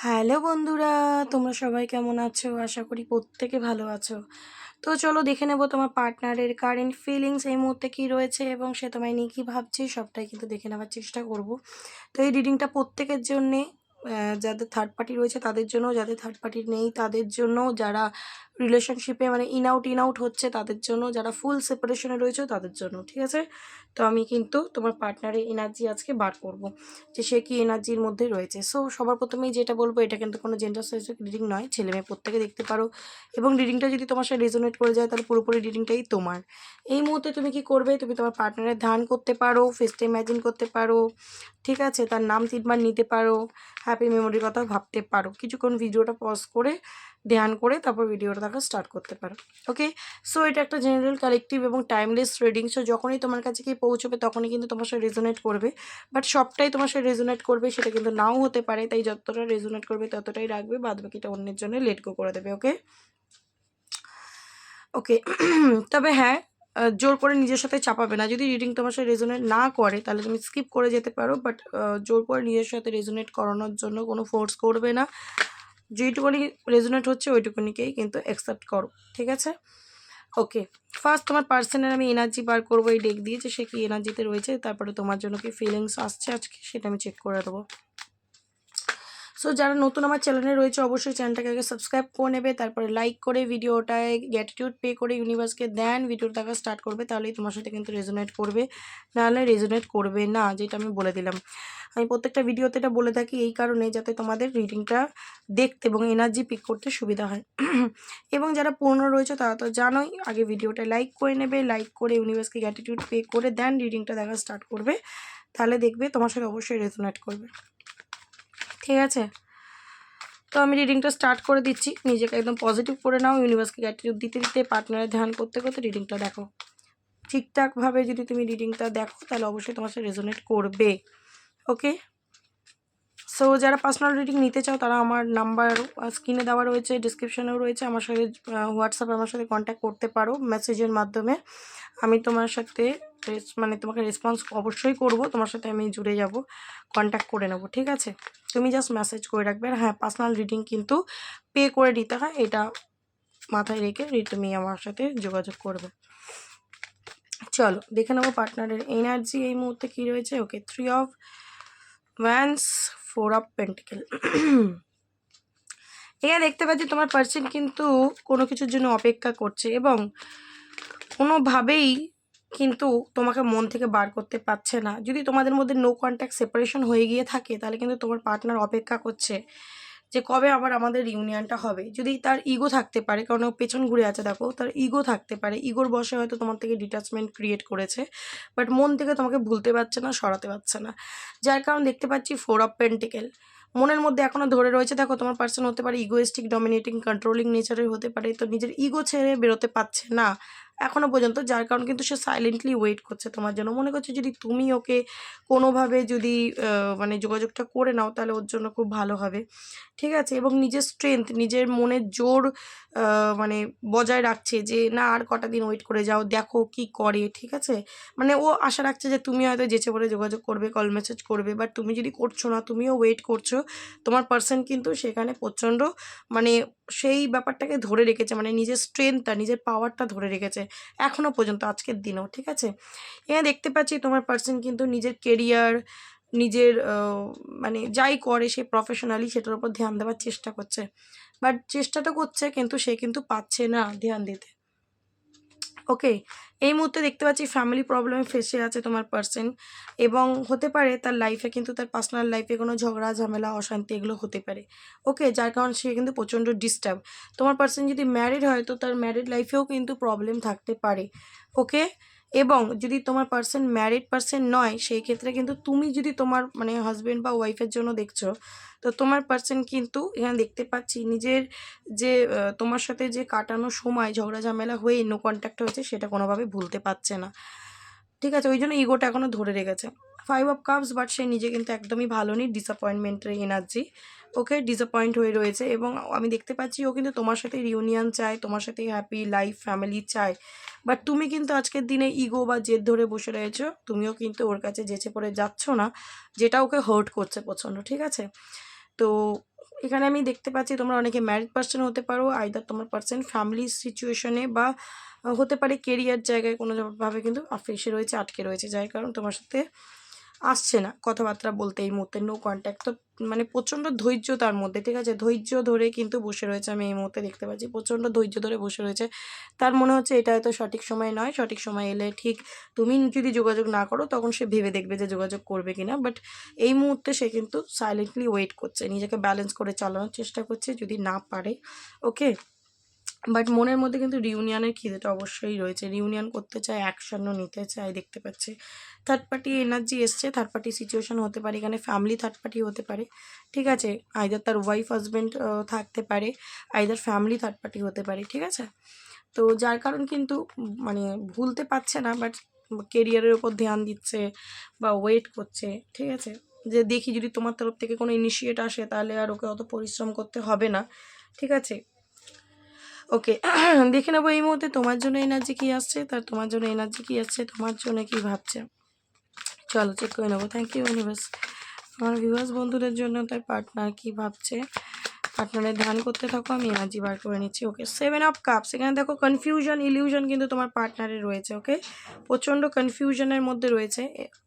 Hello বন্ধুরা, তোমরা সবাই কেমন আছো? আশা করি প্রত্যেকে ভালো আছো। তো চলো দেখে নেব তোমার পার্টনারের কারেন্ট ফিলিংস এই মুহূর্তে কী রয়েছে এবং সে তোমায় নিয়ে কী ভাবছে, সবটাই কিন্তু দেখে নেওয়ার চেষ্টা করব। তো এই রিডিংটা প্রত্যেকের জন্যে, যাদের থার্ড পার্টি রয়েছে তাদের জন্য, যাদের থার্ড পার্টি নেই তাদের জন্য, যারা রিলেশনশিপে মানে ইন আউট হচ্ছে তাদের জন্য, যারা ফুল সেপারেশনে রয়েছে তাদের জন্য, ঠিক আছে? তো আমি কিন্তু তোমার পার্টনারের এনার্জি আজকে বার করব, যে সে কি এনার্জির মধ্যে রয়েছে। সো সবার প্রথমেই যেটা বলবো, এটা কিন্তু কোনো জেন্ডার স্পেসিফিক রিডিং নয়, ছেলে মেয়ে প্রত্যেকে দেখতে পারো। এবং রিডিংটা যদি তোমার সাথে রেজোনেট করে যায় তাহলে পুরোপুরি রিডিংটাই তোমার। এই মুহূর্তে তুমি কি করবে, তুমি তোমার পার্টনারের ধ্যান করতে পারো, ফেসটা ইম্যাজিন করতে পারো, ঠিক আছে? তার নাম 3 বার নিতে পারো, হ্যাপি মেমোরির কথাও ভাবতে পারো। কিছুক্ষণ ভিডিওটা পজ করে ধ্যান করে তারপর ভিডিওটা দেখা স্টার্ট করতে পারো। ওকে, সো এটা একটা জেনারেল কালেকটিভ এবং টাইমলেস রিডিং। সো যখনই তোমার কাছে কি পৌঁছবে তখনই কিন্তু তোমার সাথে রেজোনেট করবে, বাট সবটাই তোমার সাথে রেজোনেট করবে সেটা কিন্তু নাও হতে পারে। তাই যতটা রেজোনেট করবে ততটাই রাখবে, বাদ বাকিটা অন্যের জন্য লেট গো করে দেবে। ওকে ওকে তবে হ্যাঁ, জোর করে নিজের সাথে চাপাবে না। যদি রিডিং তোমার সাথে রেজোনেট না করে তাহলে তুমি স্কিপ করে যেতে পারো, বাট জোর করে নিজের সাথে রেজোনেট করানোর জন্য কোনো ফোর্স করবে না। যেইটুকুনি রেজোনেট হচ্ছে ওইটুকুনিকেই কিন্তু অ্যাকসেপ্ট করো, ঠিক আছে? ওকে, ফার্স্ট তোমার পার্সনের আমি এনার্জি বার করবো এই ডেক দিয়ে, যে সে কি এনার্জিতে রয়েছে, তারপরে তোমার জন্য কি ফিলিংস আসছে আজকে সেটা আমি চেক করে দেবো। সো যারা নতুন আমার চ্যানেলে রয়েছে অবশ্যই চ্যানেলটাকে আগে সাবস্ক্রাইব করে নেবে, তারপরে লাইক করে ভিডিওটায় গ্র্যাটিটিউড পে করে ইউনিভার্সকে দেন ভিডিওটা দেখা স্টার্ট করবে, তাহলেই তোমার সাথে কিন্তু রেজোনেট করবে, নাহলে রেজোনেট করবে না, যেটা আমি বলে দিলাম। আমি প্রত্যেকটা ভিডিওতে এটা বলে থাকি এই কারণে, যাতে তোমাদের রিডিংটা দেখতে এবং এনার্জি পিক করতে সুবিধা হয়। এবং যারা পুরনো রয়েছে তারা তো জানোই, আগে ভিডিওটা লাইক করে নেবে, লাইক করে ইউনিভার্সকে গ্র্যাটিটিউড পে করে দেন রিডিংটা দেখা স্টার্ট করবে, তাহলে দেখবে তোমার সাথে অবশ্যই রেজোনেট করবে, ঠিক আছে? তো আমি রিডিংটা স্টার্ট করে দিচ্ছি। নিজেকে একদম পজিটিভ করে নাও, ইউনিভার্সকে গ্র্যাটিটিউড দিতে দিতে পার্টনারের ধ্যান করতে করতে রিডিংটা দেখো। ঠিকঠাকভাবে যদি তুমি রিডিংটা দেখো তাহলে অবশ্যই তোমার সাথে রেজোনেট করবে। ওকে, সো যারা পার্সোনাল রিডিং নিতে চাও তারা আমার নাম্বার স্ক্রিনে দেওয়া রয়েছে, ডিসক্রিপশনেও রয়েছে, আমার সাথে হোয়াটসঅ্যাপে আমার সাথে কন্ট্যাক্ট করতে পারো মেসেজের মাধ্যমে। আমি তোমার সাথে মানে তোমাকে রেসপন্স অবশ্যই করব, তোমার সাথে আমি জুড়ে যাব, কন্ট্যাক্ট করে নেব, ঠিক আছে? তুমি জাস্ট মেসেজ করে রাখবে। আর হ্যাঁ, পার্সোনাল রিডিং কিন্তু পে করে দিতে হয়, এটা মাথায় রেখে তুমি আমার সাথে যোগাযোগ করবে। চলো দেখে নেবো পার্টনারের এনার্জি এই মুহূর্তে কী রয়েছে। ওকে, 3 অফ ওয়ান্স, 4 অফ পেন্টিকেল। এখানে দেখতে পাচ্ছি তোমার পার্সন কিন্তু কোনো কিছুর জন্য অপেক্ষা করছে এবং কোনোভাবেই কিন্তু তোমাকে মন থেকে বার করতে পারছে না। যদি তোমাদের মধ্যে নো কন্ট্যাক্ট সেপারেশন হয়ে গিয়ে থাকে তাহলে কিন্তু তোমার পার্টনার অপেক্ষা করছে যে কবে আবার আমাদের রিউনিয়নটা হবে। যদি তার ইগো থাকতে পারে, কারণ ও পেছন ঘুরে আছে, দেখো তার ইগো থাকতে পারে, ইগোর বশে হয়তো তোমার থেকে ডিটাচমেন্ট ক্রিয়েট করেছে, বাট মন থেকে তোমাকে ভুলতে পারছে না, সরাতে পারছে না। যার কারণ দেখতে পাচ্ছি 4 অফ পেন্টিকেল মনের মধ্যে এখনও ধরে রয়েছে। দেখো তোমার পার্সন হতে পারে ইগোয়েস্টিক, ডমিনেটিং, কন্ট্রোলিং নেচারের হতে পারে, তো নিজের ইগো ছেড়ে বেরোতে পারছে না এখনও পর্যন্ত, যার কারণ কিন্তু সে সাইলেন্টলি ওয়েট করছে তোমার জন্য। মনে করছে যদি তুমি ওকে কোনোভাবে যদি মানে যোগাযোগটা করে নাও তাহলে ওর জন্য খুব ভালো হবে, ঠিক আছে? এবং নিজের স্ট্রেংথ, নিজের মনের জোর মানে বজায় রাখছে যে না আর কটা দিন ওয়েট করে যাও, দেখো কি করে, ঠিক আছে? মানে ও আশা রাখছে যে তুমি হয়তো যেচে পড়ে যোগাযোগ করবে, কল মেসেজ করবে, বাট তুমি যদি করছো না, তুমিও ওয়েট করছো, তোমার পার্সন কিন্তু সেখানে প্রচণ্ড মানে সেই ব্যাপারটাকে ধরে রেখেছে, মানে নিজের স্ট্রেংথটা, নিজের পাওয়ারটা ধরে রেখেছে এখনও পর্যন্ত, আজকের দিনেও, ঠিক আছে? এখানে দেখতে পাচ্ছি তোমার পার্সন কিন্তু নিজের কেরিয়ার, নিজের মানে যাই করে সে প্রফেশনালি সেটার উপর ধ্যান দেওয়ার চেষ্টা করছে, বাট চেষ্টাটা করছে কিন্তু সে কিন্তু পাচ্ছে না ধ্যান দিতে। ওকে, এই মুহূর্তে দেখতে পাচ্ছি ফ্যামিলি প্রবলেমে ফেসে আছে তোমার পার্সন, এবং হতে পারে তার লাইফে কিন্তু তার পার্সোনাল লাইফে কোনো ঝগড়া ঝামেলা অশান্তি এগুলো হতে পারে। ওকে, যার কারণ সে কিন্তু প্রচণ্ড ডিস্টার্ব। তোমার পার্সন যদি ম্যারিড হয় তো তার ম্যারিড লাইফেও কিন্তু প্রবলেম থাকতে পারে। ওকে, এবং যদি তোমার পার্সন ম্যারিড পার্সন নয় সেই ক্ষেত্রে কিন্তু তুমি যদি তোমার মানে হাজব্যান্ড বা ওয়াইফের জন্য দেখছো, তো তোমার পার্সন কিন্তু এখানে দেখতে পাচ্ছি নিজের যে তোমার সাথে যে কাটানো সময় ঝগড়া ঝামেলা হয়ে নো কন্ট্যাক্ট হয়েছে সেটা কোনোভাবে ভুলতে পারছে না, ঠিক আছে? ওই জন্য ইগোটা এখনও ধরে রেখেছে। 5 অফ কাপস, বাট সে নিজে কিন্তু একদমই ভালো নেই, ডিসঅ্যাপয়েন্টমেন্টের এনার্জি। ওকে, ডিসঅ্যাপয়েন্ট হয়ে রয়েছে এবং আমি দেখতে পাচ্ছি ও কিন্তু তোমার সাথে রিউনিয়ন চায়, তোমার সাথে হ্যাপি লাইফ ফ্যামিলি চায়, বাট তুমি কিন্তু আজকের দিনে ইগো বা জেদ ধরে বসে রয়েছো, তুমিও কিন্তু ওর কাছে যেচে পড়ে যাচ্ছ না, যেটা ওকে হার্ট করছে প্রচণ্ড, ঠিক আছে? তো এখানে আমি দেখতে পাচ্ছি তোমরা অনেকে ম্যারিড পার্সন হতে পারো, আইদার তোমার পার্সন ফ্যামিলি সিচুয়েশনে বা হতে পারে কেরিয়ার জায়গায় কোনোভাবে কিন্তু ফেসে রয়েছে, আটকে রয়েছে, যার কারণ তোমার সাথে আসছে না কথাবার্তা বলতে এই মুহূর্তে, নো কন্ট্যাক্ট। তো মানে প্রচণ্ড ধৈর্য তার মধ্যে, ঠিক আছে, ধৈর্য ধরে কিন্তু বসে রয়েছে, আমি এই মুহূর্তে দেখতে পাচ্ছি প্রচণ্ড ধৈর্য ধরে বসে রয়েছে। তার মনে হচ্ছে এটা হয়তো সঠিক সময় নয়, সঠিক সময় এলে ঠিক তুমি যদি যোগাযোগ না করো তখন সে ভেবে দেখবে যে যোগাযোগ করবে কিনা, বাট এই মুহূর্তে সে কিন্তু সাইলেন্টলি ওয়েট করছে, নিজেকে ব্যালেন্স করে চালানোর চেষ্টা করছে যদি না পারে, ওকে। বাট মনের মধ্যে কিন্তু রিউনিয়নের খিদেটা অবশ্যই রয়েছে, রিউনিয়ন করতে চায়, অ্যাকশনও নিতে চায়, দেখতে পাচ্ছি। থার্ড পার্টি এনার্জি এসছে, থার্ড পার্টি সিচুয়েশন হতে পারে, এখানে ফ্যামিলি থার্ড পার্টি হতে পারে, ঠিক আছে, আইদার তার ওয়াইফ হাজব্যান্ড থাকতে পারে, আইদার ফ্যামিলি থার্ড পার্টি হতে পারে, ঠিক আছে। তো যার কারণ কিন্তু মানে ভুলতে পারছে না, বাট কেরিয়ারের ওপর ধ্যান দিচ্ছে বা ওয়েট করছে, ঠিক আছে, যে দেখি যদি তোমার তরফ থেকে কোনো ইনিশিয়েট আসে তাহলে আর ওকে অত পরিশ্রম করতে হবে না, ঠিক আছে, ওকে। দেখে নেবো এই মুহূর্তে তোমার জন্য এনার্জি কী আসছে, তার তোমার জন্য এনার্জি কী আসছে, তোমার জন্য কী ভাবছে, চলো চেক করে নেবো। Thank you universe. আমার ভিউয়ার্স বন্ধুদের জন্য তার পার্টনার কী ভাবছে, পার্টনারের ধ্যান করতে থাকো, আমি এনার্জি বার করে নিচ্ছি, ওকে। 7 অফ কাপস, এখানে দেখো কনফিউশন ইলিউশন কিন্তু তোমার পার্টনারের রয়েছে, ওকে, প্রচণ্ড কনফিউশনের মধ্যে রয়েছে,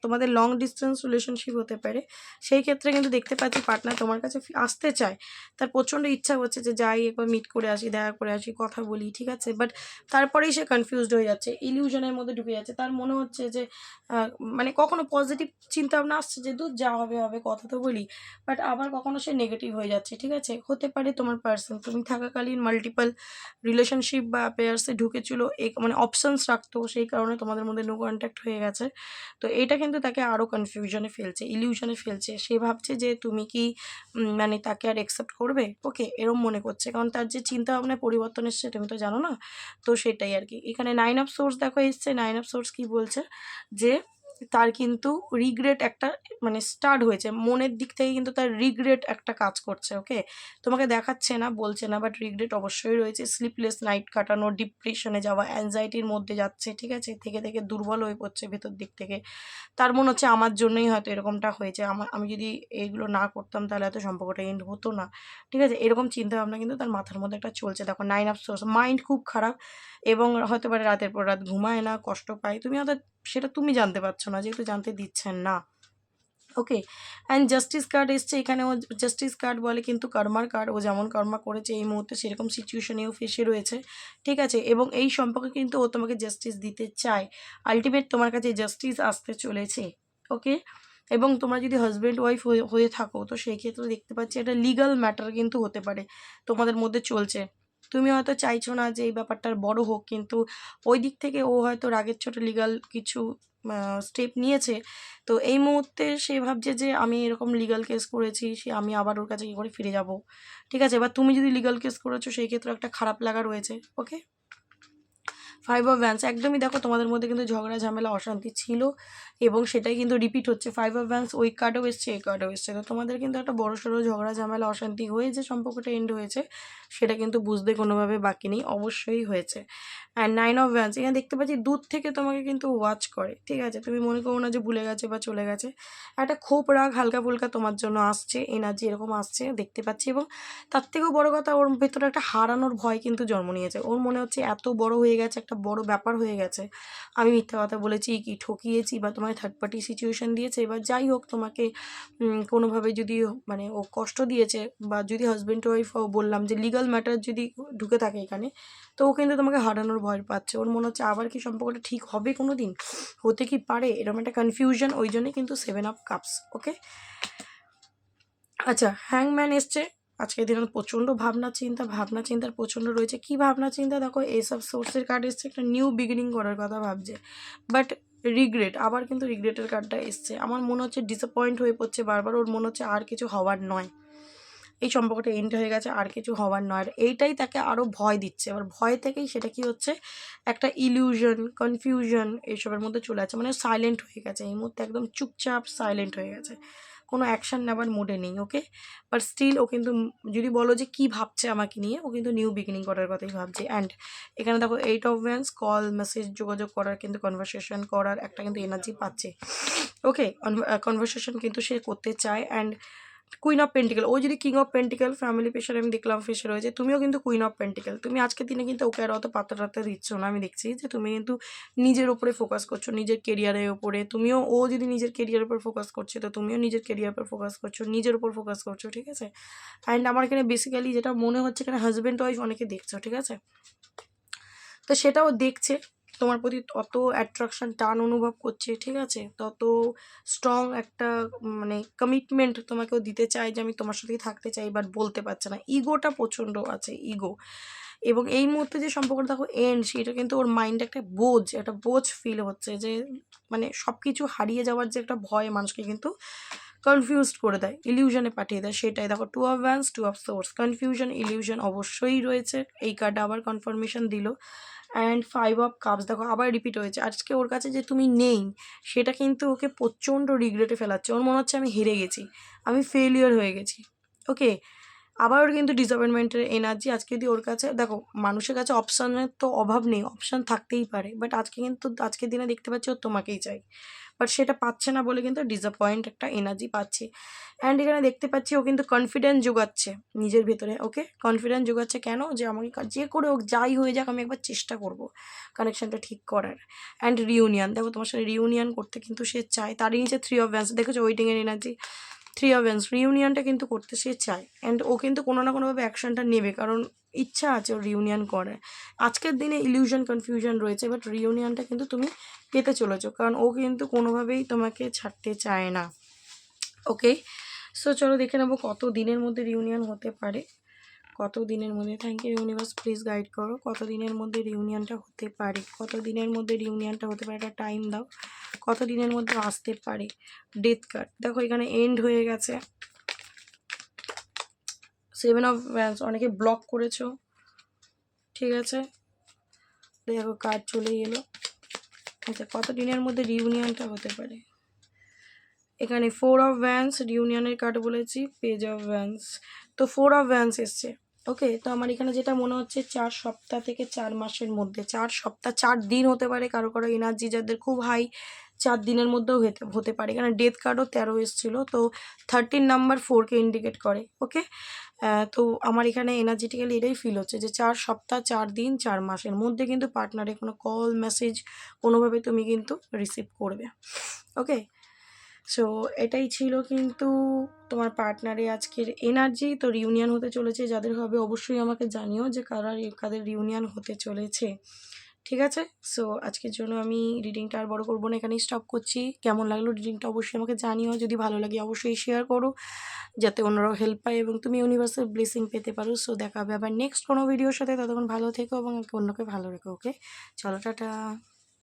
তোমাদের লং ডিস্টেন্স রিলেশনশিপ হতে পারে, সেই ক্ষেত্রে কিন্তু দেখতে পাচ্ছি পার্টনার তোমার কাছে আসতে চায়, তার প্রচণ্ড ইচ্ছা হচ্ছে যে যাই একবার মিট করে আসি, দেখা করে আসি, কথা বলি, ঠিক আছে, বাট তারপরেই সে কনফিউজড হয়ে যাচ্ছে, ইলিউশনের মধ্যে ঢুকে যাচ্ছে, তার মনে হচ্ছে যে মানে কখনো পজিটিভ চিন্তা ভাবনা আসছে যে দূর যা হবে হবে, কথা তো বলি, বাট আবার কখনো সে নেগেটিভ হয়ে যাচ্ছে, ঠিক আছে, হতে পারে তোমার পার্সন তুমি থাকাকালীন মাল্টিপল রিলেশনশিপ বা পেয়ার্সে ঢুকেছিল, মানে অপশনস রাখতো, সেই কারণে তোমাদের মধ্যে নো কন্ট্যাক্ট হয়ে গেছে। তো এটা কিন্তু তাকে আরও কনফিউশনে ফেলছে, ইলিউশনে ফেলছে, সে ভাবছে যে তুমি কি মানে তাকে আর অ্যাকসেপ্ট করবে, ওকে, এরম মনে করছে, কারণ তার যে চিন্তা ভাবনায় পরিবর্তন এসছে তুমি তো জানো না। তো সেটাই আর কি, এখানে 9 অফ সোর্স দেখো এসছে, 9 অফ সোর্স কি বলছে যে তার কিন্তু রিগ্রেট একটা মানে স্টার্ট হয়েছে, মনের দিক থেকে কিন্তু তার রিগ্রেট একটা কাজ করছে, ওকে, তোমাকে দেখাচ্ছে না, বলছে না, বাট রিগ্রেট অবশ্যই রয়েছে, স্লিপলেস নাইট কাটানো, ডিপ্রেশনে যাওয়া, অ্যাংজাইটির মধ্যে যাচ্ছে, ঠিক আছে, থেকে থেকে দুর্বল হয়ে পড়ছে ভেতর দিক থেকে, তার মনে হচ্ছে আমার জন্যই হয়তো এরকমটা হয়েছে, আমি যদি এইগুলো না করতাম তাহলে হয়তো সম্পর্কটা এন্ড হতো না, ঠিক আছে, এরকম চিন্তাভাবনা কিন্তু তার মাথার মধ্যে একটা চলছে, দেখো 9 অফ সোর্স, মাইন্ড খুব খারাপ, এবং হতে পারে রাতের পর রাত ঘুমায় না, কষ্ট পায়, তুমি হয়তো সেটা তুমি জানতে পারছো না যেহেতু জানতে দিচ্ছেন না, ওকে। অ্যান্ড জাস্টিস কার্ড এসছে, এখানে ও জাস্টিস কার্ড বলে কিন্তু কর্মার কার্ড, ও যেমন কর্মা করেছে এই মুহূর্তে সেরকম সিচুয়েশনেও ফেসে রয়েছে, ঠিক আছে, এবং এই সম্পর্কে কিন্তু ও তোমাকে জাস্টিস দিতে চায়, আলটিমেট তোমার কাছে জাস্টিস আসতে চলেছে, ওকে। এবং তোমরা যদি হাজব্যান্ড ওয়াইফ হয়ে থাকো তো সেই ক্ষেত্রে দেখতে পাচ্ছি একটা লিগাল ম্যাটার কিন্তু হতে পারে তোমাদের মধ্যে চলছে, তুমি হয়তো চাইছো না যে এই ব্যাপারটার বড় হোক, কিন্তু ওই দিক থেকে ও হয়তো রাগের ছোট লিগাল কিছু স্টেপ নিয়েছে, তো এই মুহূর্তে সে ভাবছে যে আমি এরকম লিগাল কেস করেছি, সে আমি আবার ওর কাছে কী করে ফিরে যাব, ঠিক আছে, এবার তুমি যদি লিগাল কেস করেছো সেই ক্ষেত্রে একটা খারাপ লাগা রয়েছে, ওকে। 5 অফ ভ্যান্স, একদমই দেখো তোমাদের মধ্যে কিন্তু ঝগড়া ঝামেলা অশান্তি ছিল এবং সেটাই কিন্তু রিপিট হচ্ছে, 5 অফ ভ্যান্স ওই কার্ডও এসছে, এই কার্ডও এসছে, তো তোমাদের কিন্তু একটা বড়সড় ঝগড়া ঝামেলা অশান্তি হয়ে যে সম্পর্কটা এন্ড হয়েছে সেটা কিন্তু বুঝতে কোনোভাবে বাকি নেই, অবশ্যই হয়েছে। অ্যান্ড 9 অফ ভ্যান্স, এখানে দেখতে পাচ্ছি দূর থেকে তোমাকে কিন্তু ওয়াচ করে, ঠিক আছে, তুমি মনে করো না যে ভুলে গেছে বা চলে গেছে, একটা ক্ষোভ রাগ হালকা ফুলকা তোমার জন্য আসছে, এনার্জি এরকম আসছে দেখতে পাচ্ছি, এবং তার থেকেও বড় কথা ওর ভেতরে একটা হারানোর ভয় কিন্তু জন্ম নিয়েছে, ওর মনে হচ্ছে এত বড় হয়ে গেছে, একটা বড় ব্যাপার হয়ে গেছে, আমি মিথ্যা কথা বলেছি কি ঠকিয়েছি বা তোমার থার্ড পার্টি সিচুয়েশন দিয়েছে, এবার যাই হোক তোমাকে কোনোভাবে যদি মানে ও কষ্ট দিয়েছে, বা যদি হাজব্যান্ড ওয়াইফ বললাম যে লিগাল ম্যাটার যদি ঢুকে থাকে এখানে, তো ও কিন্তু তোমাকে হারানোর ভয় পাচ্ছে, ওর মনে হচ্ছে আবার কি সম্পর্কটা ঠিক হবে কোনো দিন, হতে কি পারে, এরকম একটা কনফিউশন, ওই জন্যই কিন্তু 7 অফ কাপস, ওকে। আচ্ছা, হ্যাংম্যান এসছে, আজকের দিনে প্রচণ্ড ভাবনা চিন্তার প্রচণ্ড রয়েছে, কি ভাবনা চিন্তা দেখো, এইসব সোর্সের কার্ড এসছে, একটা নিউ বিগিনিং করার কথা ভাবছে, বাট রিগ্রেট, আবার কিন্তু রিগ্রেটের কার্ডটা এসছে, আমার মনে হচ্ছে ডিসঅ্যাপয়েন্ট হয়ে পড়ছে বারবার, ওর মনে হচ্ছে আর কিছু হওয়ার নয়, এই সম্পর্কটা এন্ড হয়ে গেছে, আর কিছু হওয়ার নয়, আর এইটাই তাকে আরও ভয় দিচ্ছে, এবার ভয় থেকেই সেটা কি হচ্ছে একটা ইলিউশন কনফিউশন এইসবের মধ্যে চলে আছে, মানে সাইলেন্ট হয়ে গেছে এই মুহূর্তে, একদম চুপচাপ সাইলেন্ট হয়ে গেছে, কোনো অ্যাকশান নেওয়ার মুডে নেই, ওকে। বাট স্টিল ও কিন্তু যদি বলো যে কী ভাবছে আমাকে নিয়ে, ও কিন্তু নিউ বিগিনিং করার কথাই ভাবছে। অ্যান্ড এখানে দেখো 8 অফ ভ্যান্স, কল মেসেজ যোগাযোগ করার কিন্তু কনভারসেশন করার একটা কিন্তু এনার্জি পাচ্ছে, ওকে, কনভারসেশন কিন্তু সে করতে চায়। অ্যান্ড কুইন অফ পেন্টিক্যাল, ও যদি কিং অফ পেন্টিক্যাল, ফ্যামিলি প্রেশার আমি দেখলাম ফেসে রয়েছে, তুমিও কিন্তু কুইন অফ পেন্টিক্যাল। তুমি আজকের দিনে কিন্তু ওকে আর অত পাত্তা টাত্তা দিচ্ছ না, আমি দেখছি যে তুমি কিন্তু নিজের ওপরে ফোকাস করছো, নিজের কেরিয়ারের ওপরে। তুমিও, ও যদি নিজের কেরিয়ারের উপর ফোকাস করছে তো তুমিও নিজের কেরিয়ার উপর ফোকাস করছো, নিজের উপর ফোকাস করছো, ঠিক আছে। অ্যান্ড আমার এখানে বেসিক্যালি যেটা মনে হচ্ছে এখানে হাজব্যান্ড ওয়াইফ অনেকে দেখছো, ঠিক আছে। তো সেটাও দেখছে, তোমার প্রতি তত অ্যাট্রাকশন, টান অনুভব করছে, ঠিক আছে, তত স্ট্রং একটা মানে কমিটমেন্ট তোমাকেও দিতে চায় যে আমি তোমার সাথেই থাকতে চাই, বাট বলতে পারছে না, ইগোটা প্রচণ্ড আছে, ইগো। এবং এই মুহূর্তে যে সম্পর্কটা দেখো এন্ড, সেটা কিন্তু ওর মাইন্ডে একটা বোঝ ফিল হচ্ছে, যে মানে সব কিছু হারিয়ে যাওয়ার যে একটা ভয় মানুষকে কিন্তু কনফিউজড করে দেয়, ইলিউশনে পাঠিয়ে দেয়, সেটাই দেখো। 2 of wands, 2 of swords, confusion, illusion অবশ্যই রয়েছে। এই কার্ডটা আবার কনফার্মেশন দিল। অ্যান্ড 5 অফ কাপস দেখো আবার রিপিট হয়েছে। আজকে ওর কাছে যে তুমি নেই, সেটা কিন্তু ওকে প্রচণ্ড রিগ্রেটে ফেলাচ্ছে। ওর মনে হচ্ছে আমি হেরে গেছি, আমি ফেলিওর হয়ে গেছি, ওকে। আবার ওর কিন্তু ডিসঅ্যাপয়েন্টমেন্টের এনার্জি। আজকে যদি ওর কাছে দেখো, মানুষের কাছে অপশানের তো অভাব নেই, অপশান থাকতেই পারে, বাট আজকে কিন্তু আজকের দিনে দেখতে পাচ্ছি ও তোমাকেই চাই, বাট সেটা পাচ্ছে না বলে কিন্তু ডিসঅ্যাপয়েন্ট একটা এনার্জি পাচ্ছে। অ্যান্ড এখানে দেখতে পাচ্ছি ও কিন্তু কনফিডেন্স যোগাচ্ছে নিজের ভেতরে, ওকে। কনফিডেন্স যোগাচ্ছে কেন, যে আমাকে যে করে হোক, যাই হয়ে যাক, আমি একবার চেষ্টা করব কানেকশানটা ঠিক করার। অ্যান্ড রিউনিয়ন দেখো, তোমার সাথে রিউনিয়ন করতে কিন্তু সে চায়। তারই নিচে 3 অফ ওয়ান্স দেখেছো, ওয়েটিংয়ের এনার্জি। 3 অফ ওয়ান্স, রিউনিয়নটা কিন্তু করতে সে চায়, অ্যান্ড ও কিন্তু কোনো না কোনোভাবে অ্যাকশনটা নেবে, কারণ ইচ্ছা আছে ওর রিউনিয়ন করার। আজকের দিনে ইলিউশন, কনফিউশন রয়েছে, বাট রিউনিয়নটা কিন্তু তুমি পেতে চলেছো, কারণ ও কিন্তু কোনোভাবেই তোমাকে ছাড়তে চায় না, ওকে। সো চলো দেখে নেবো কত দিনের মধ্যে রিউনিয়ন হতে পারে, কত দিনের মধ্যে। Thank you universe, please guide করো কত দিনের মধ্যে রিউনিয়নটা হতে পারে, কত দিনের মধ্যে রিউনিয়নটা হতে পারে, একটা টাইম দাও, কত দিনের মধ্যে আসতে পারে। ডেথ কার্ড দেখো এখানে এন্ড হয়ে গেছে। 7 অফ ওয়ান্স, অনেকে ব্লক করেছো, ঠিক আছে, দেখো কার্ড চলেই এলো। আচ্ছা, কত দিনের মধ্যে রিউনিয়নটা হতে পারে। এখানে 4 অফ ওয়ান্স, রিউনিয়নের কার্ড বলেছি, পেজ অফ ওয়ান্স, তো 4 অফ ওয়ান্স এসছে, ওকে। তো আমার এখানে যেটা মনে হচ্ছে 4 সপ্তাহ থেকে 4 মাসের মধ্যে, 4 সপ্তাহ 4 দিন হতে পারে, কারো কারো এনার্জি যাদের খুব হাই 4 দিনের মধ্যেও হতে পারে। এখানে ডেথ কার্ডও 13 এসেছিলো, তো 13 নাম্বার 4কে ইন্ডিকেট করে, ওকে। তো আমার এখানে এনার্জেটিক্যালি এটাই ফিল হচ্ছে যে 4 সপ্তাহ 4 দিন 4 মাসের মধ্যে কিন্তু পার্টনারে কোনো কল মেসেজ কোনোভাবে তুমি কিন্তু রিসিভ করবে, ওকে। সো এটাই ছিল কিন্তু তোমার পার্টনারে আজকের এনার্জি। তো রিউনিয়ন হতে চলেছে, যাদের হবে অবশ্যই আমাকে জানিও যে কাদের রিউনিয়ন হতে চলেছে, ঠিক আছে। সো আজকের জন্য আমি রিডিংটা আর বড় করবো না, এখানেই স্টপ করছি। কেমন লাগলো রিডিংটা অবশ্যই আমাকে জানিও, যদি ভালো লাগে অবশ্যই শেয়ার করো, যাতে অন্যরাও হেল্প পায় এবং তুমি ইউনিভার্সাল ব্লেসিং পেতে পারো। সো দেখা হবে আবার নেক্সট কোনো ভিডিওর সাথে, ততক্ষণ ভালো থেকো এবং অন্যকে ভালো রেখো, ওকে। চলো টাটা।